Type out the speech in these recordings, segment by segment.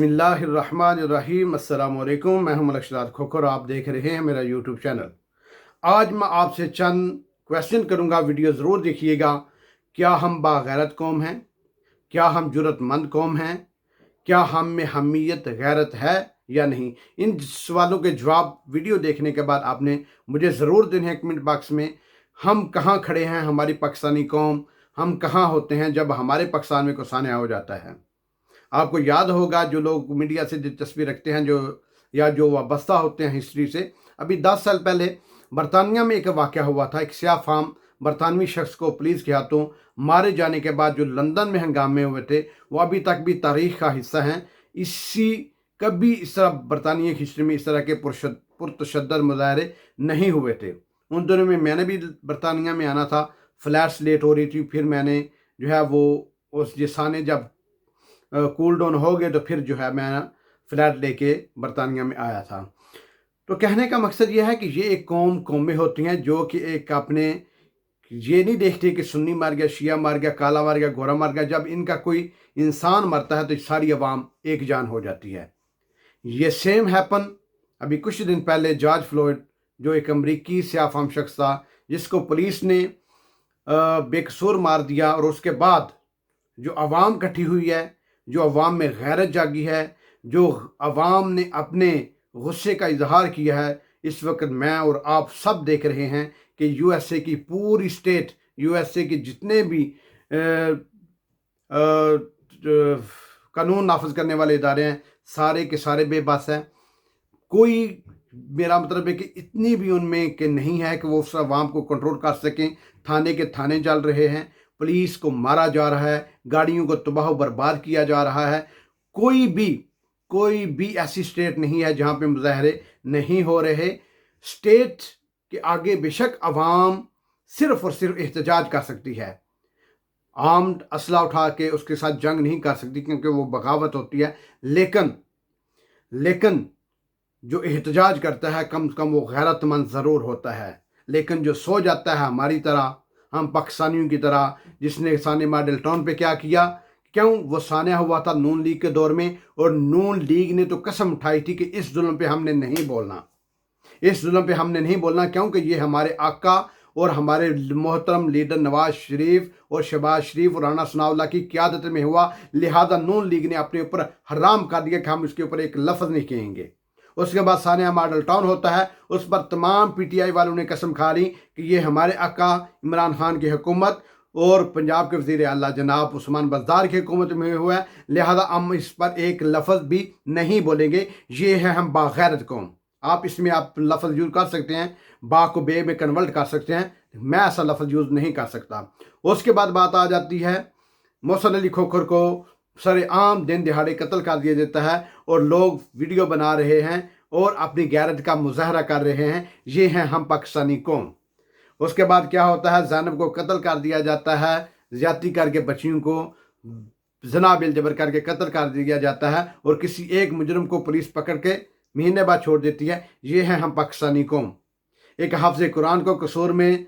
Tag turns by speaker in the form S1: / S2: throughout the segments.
S1: बिस्मिल्लाहिर्रहमानिर्रहीम। अस्सलाम वालेकुम। मैं हूं मलक शराद खोखर, आप देख रहे हैं मेरा यूट्यूब चैनल। आज मैं आपसे चंद क्वेश्चन करूंगा, वीडियो ज़रूर देखिएगा। क्या हम बागैरत कौम हैं? क्या हम जुर्रतमंद कौम हैं? क्या हम में हमीयत गैरत है या नहीं? इन सवालों के जवाब वीडियो देखने के बाद आपने मुझे ज़रूर देने हैं कमेंट बॉक्स में। हम कहाँ खड़े हैं, हमारी पाकिस्तानी कौम, हम कहाँ होते हैं जब हमारे पाकिस्तान में कोई सान्या हो जाता है। आपको याद होगा, जो लोग मीडिया से दिलचस्पी रखते हैं जो वाबस्ता होते हैं हिस्ट्री से, अभी 10 साल पहले बरतानिया में एक वाक़या हुआ था। एक स्याह फाम बरतानवी शख्स को पुलिस के हाथों मारे जाने के बाद जो लंदन में हंगामे हुए थे, वो अभी तक भी तारीख़ का हिस्सा हैं। कभी इस तरह बरतानिया की हिस्ट्री में इस तरह के पुरतशद्दद मुजाहरे नहीं हुए थे। उन दिनों में मैंने भी बरतानिया में आना था, फ्लैट्स लेट हो रही थी, फिर मैंने जो है वो उस जिसाने जब कूल डाउन हो गए तो फिर जो है मैं फ्लैट लेके बरतानिया में आया था। तो कहने का मकसद यह है कि ये एक कौमें होती हैं जो कि एक अपने ये नहीं देखते कि सुन्नी मार गया, शिया मार गया, काला मार गया, गोरा मार गया। जब इनका कोई इंसान मरता है तो सारी अवाम एक जान हो जाती है। ये सेम हैपन अभी कुछ दिन पहले जॉर्ज फ्लॉयड, जो एक अमरीकी स्याह शख्स था जिसको पुलिस ने बेकसूर मार दिया, और उसके बाद जो अवाम इकट्ठी हुई है, जो अवाम में गैरत जागी है, जो अवाम ने अपने गुस्से का इजहार किया है, इस वक्त मैं और आप सब देख रहे हैं कि यूएसए की पूरी स्टेट, यूएसए के जितने भी कानून नाफज करने वाले इदारे हैं, सारे के सारे बेबस हैं। कोई, मेरा मतलब है कि इतनी भी उनमें कि नहीं है कि वो उस अवाम को कंट्रोल कर सकें। थाने के थाने चल रहे हैं, पुलिस को मारा जा रहा है, गाड़ियों को तबाह बर्बाद किया जा रहा है। कोई भी ऐसी स्टेट नहीं है जहाँ पे मुजाहरे नहीं हो रहे। स्टेट के आगे बेशक अवाम सिर्फ और सिर्फ एहतजाज कर सकती है, आर्म्ड असला उठा के उसके साथ जंग नहीं कर सकती क्योंकि वो बगावत होती है। लेकिन जो एहतजाज करता है कम से कम वो गैरतमंद ज़रूर होता है। लेकिन जो सो जाता है हमारी तरह, हम पाकिस्तानियों की तरह, जिसने सान्या मॉडल टाउन पे क्या किया, क्यों वो सान्या हुआ था नून लीग के दौर में, और नून लीग ने तो कसम उठाई थी कि इस जुल्म पे हमने नहीं बोलना, इस जुल्म पे हमने नहीं बोलना, क्योंकि ये हमारे आका और हमारे मोहतरम लीडर नवाज शरीफ और शहबाज शरीफ और राना सनाउल्लाह की क़यादत में हुआ। लिहाजा नून लीग ने अपने ऊपर हराम कर दिया कि हम इसके ऊपर एक लफ्ज़ नहीं कहेंगे। उसके बाद सान्या मॉडल टाउन होता है, उस पर तमाम पीटीआई वालों ने कसम खा ली कि ये हमारे आका इमरान खान की हुकूमत और पंजाब के वज़ीर आला जनाब उस्मान बज़दार की हुकूमत में हुआ है, लिहाजा हम इस पर एक लफ्ज़ भी नहीं बोलेंगे। ये है हम बागैरत कौम। आप इसमें आप लफ्ज़ यूज़ कर सकते हैं, बा को बे में कन्वर्ट कर सकते हैं, मैं ऐसा लफ्ज़ यूज़ नहीं कर सकता। उसके बाद बात आ जाती है, मोहसिन अली खोखर को सरेआम दिन दिहाड़े कत्ल कर दिया जाता है और लोग वीडियो बना रहे हैं और अपनी गैरत का मुजाहरा कर रहे हैं। ये हैं हम पाकिस्तानी कौम। उसके बाद क्या होता है, ज़ैनब को कत्ल कर दिया जाता है, ज़्यादती करके बच्चियों को ज़ना बिल जबर करके कत्ल कर दिया जाता है, और किसी एक मुजरम को पुलिस पकड़ के महीने बाद छोड़ देती है। ये हैं हम पाकिस्तानी कौम। एक हाफ़िज़ कुरान को कसूर में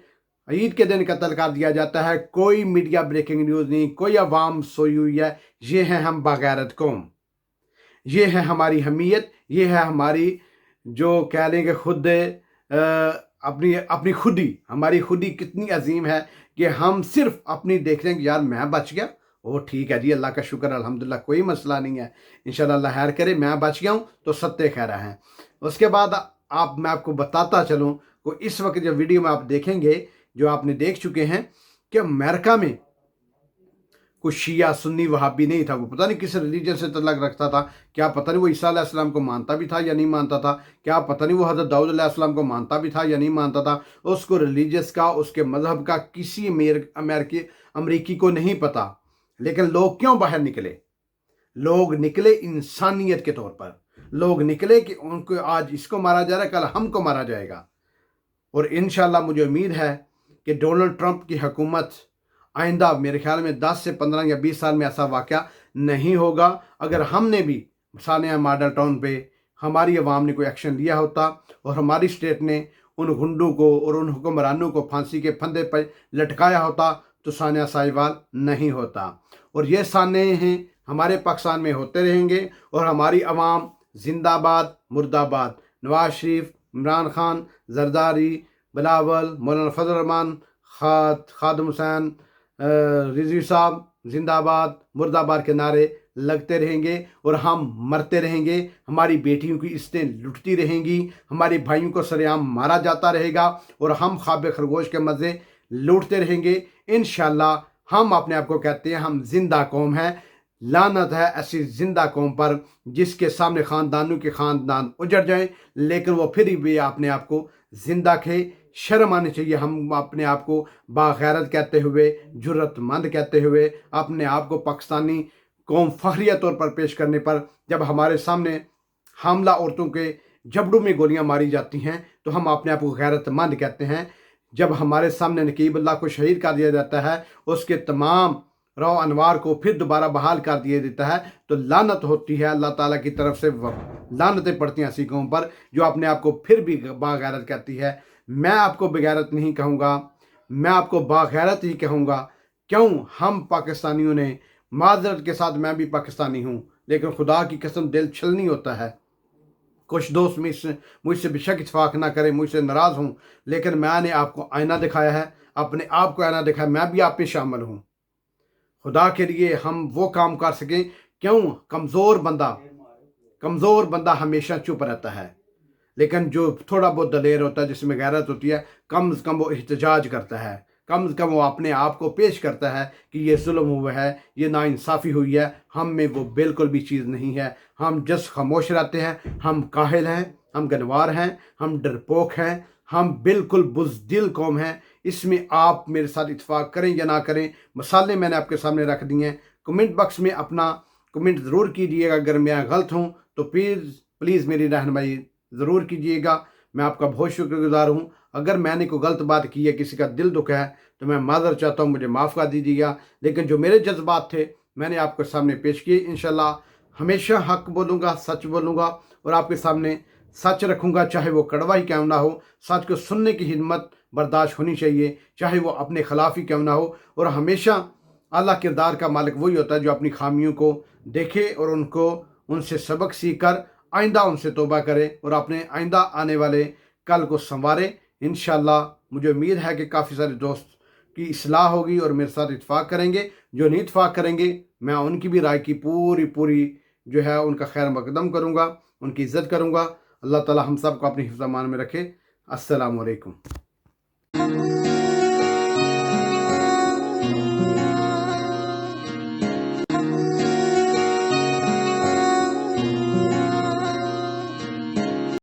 S1: ईद के दिन कत्ल कर दिया जाता है, कोई मीडिया ब्रेकिंग न्यूज़ नहीं, कोई अवाम सोई हुई है। ये हैं हम बागैरत कौम। ये है हमारी हमीयत, ये है हमारी, जो कह लें कि खुद अपनी खुदी, हमारी खुदी कितनी अजीम है कि हम सिर्फ अपनी देख लें कि यार मैं बच गया, वो ठीक है जी, अल्लाह का शुक्र, अल्हम्दुलिल्लाह, कोई मसला नहीं है, इंशाल्लाह अल्लाह खैर करे, मैं बच गया हूँ तो सत्य खैरा है। उसके बाद मैं आपको बताता चलूँ कि इस वक्त जो वीडियो में आप देखेंगे, जो आपने देख चुके हैं, कि अमेरिका में कुछ शिया सुन्नी वहाबी नहीं था, वो पता नहीं किस रिलीजन से तल्लुक़ रखता था। क्या पता नहीं वो ईसा अलैहिस्सलाम को मानता भी था या नहीं मानता था, क्या पता नहीं वो हज़रत दाऊद अलैहिस्सलाम को मानता भी था या नहीं मानता था। उसको रिलीजियस का, उसके मज़हब का किसी अमरीकी को नहीं पता। लेकिन लोग क्यों बाहर निकले? लोग निकले इंसानियत के तौर पर। लोग निकले कि उनको आज इसको मारा जा रहा है, कल हमको मारा जाएगा। और इंशाल्लाह मुझे उम्मीद है कि डोनाल्ड ट्रंप की हुकूमत आइंदा मेरे ख्याल में 10 से 15 या 20 साल में ऐसा वाक़या नहीं होगा। अगर हमने भी सान्या मॉडल टाउन पे हमारी अवाम ने कोई एक्शन लिया होता और हमारी स्टेट ने उन गुंडों को और उन हुक्मरानों को फांसी के फंदे पर लटकाया होता, तो सान्या साहिवाल नहीं होता। اور یہ साने हैं हमारे पाकिस्तान में होते रहेंगे और हमारी आवाम जिंदाबाद मुर्दाबाद। नवाज शरीफ, इमरान खान, जरदारी, बिलावल, मौलाना फजल रहमान, खादम हुसैन रिजवी साहब जिंदाबाद मुर्दाबाद के नारे लगते रहेंगे और हम मरते रहेंगे। हमारी बेटियों की इज्जतें लुटती रहेंगी, हमारे भाइयों को सरेआम मारा जाता रहेगा और हम ख्वाब खरगोश के मज़े लूटते रहेंगे। इंशाअल्लाह हम अपने आप को कहते हैं हम जिंदा कौम है। लानत है ऐसी जिंदा कौम पर जिसके सामने ख़ानदानों के ख़ानदान उजड़ जाएं, लेकिन वो फिर भी अपने आप को जिंदा खे। शर्म आनी चाहिए हम अपने आप को बागैरत कहते हुए, जुर्रतमंद कहते हुए, अपने आप को पाकिस्तानी कौम फखरिया तौर पर पेश करने पर। जब हमारे सामने हमला औरतों के जबड़ों में गोलियां मारी जाती हैं तो हम अपने आप को गैरतमंद कहते हैं। जब हमारे सामने नकीबुल्लाह को शहीद कर दिया जाता है, उसके तमाम रौ अनवार को फिर दोबारा बहाल कर दिया देता है, तो लानत होती है अल्लाह ताला की तरफ से। लानतें पड़ती हैं ऐसी कौम पर जो अपने आप को फिर भी बागैरत कहती है। मैं आपको बेगैरत नहीं कहूँगा, मैं आपको बागैरत ही कहूँगा। क्यों? हम पाकिस्तानियों ने, माजरत के साथ मैं भी पाकिस्तानी हूँ, लेकिन खुदा की कसम दिल छलनी होता है। कुछ दोस्त मुझसे बेशक इत्फाक ना करें, मुझसे नाराज़ हूँ, लेकिन मैंने आपको आईना दिखाया है, अपने आप को आईना दिखाया, मैं भी आप में शामिल हूँ। खुदा के लिए हम वो काम कर सकें। क्यों? कमज़ोर बंदा हमेशा चुप रहता है, लेकिन जो थोड़ा बहुत दलेर होता है, जिसमें गैरत होती है, कम से कम वो एहतजाज करता है, कम से कम वो अपने आप को पेश करता है कि ये जुल्म हुआ है, ये नाइंसाफ़ी हुई है। हम में वो बिल्कुल भी चीज़ नहीं है। हम जस्ट खामोश रहते हैं, हम काहिल हैं, हम गनवार हैं, हम डरपोक हैं, हम बिल्कुल बुज़दिल कौम हैं। इसमें आप मेरे साथ इत्फाक करें या ना करें, मसाले मैंने आपके सामने रख दिए हैं। कमेंट बॉक्स में अपना कमेंट ज़रूर कीजिएगा। अगर मैं गलत हूँ तो प्लीज़ मेरी रहनुमाई ज़रूर कीजिएगा। मैं आपका बहुत शुक्रगुज़ार हूँ। अगर मैंने कोई गलत बात की है, किसी का दिल दुखा है, तो मैं माज़रत चाहता हूँ, मुझे माफ़ कर दीजिएगा। लेकिन जो मेरे जज्बात थे मैंने आपके सामने पेश किए। इंशाल्लाह हमेशा हक बोलूँगा, सच बोलूँगा और आपके सामने सच रखूँगा, चाहे वो कड़वा ही क्यों ना हो। सच को सुनने की हिम्मत बर्दाश्त होनी चाहिए, चाहे वो अपने खिलाफ ही क्यों ना हो। और हमेशा अल्लाह किरदार का मालिक वही होता है जो अपनी खामियों को देखे और उनसे सबक सीख कर आइंदा उनसे तौबा करे और अपने आइंदा आने वाले कल को संवारे। इंशाअल्लाह मुझे उम्मीद है कि काफ़ी सारे दोस्त की इस्लाह होगी और मेरे साथ इत्फाक करेंगे। जो नहीं इत्फाक करेंगे, मैं उनकी भी राय की पूरी जो है उनका खैर मकदम करूँगा, उनकी इज़्ज़त करूँगा। अल्लाह ताला हम सब को अपनी हिफ्ज़ अमान में रखे। अस्सलामु अलैकुम।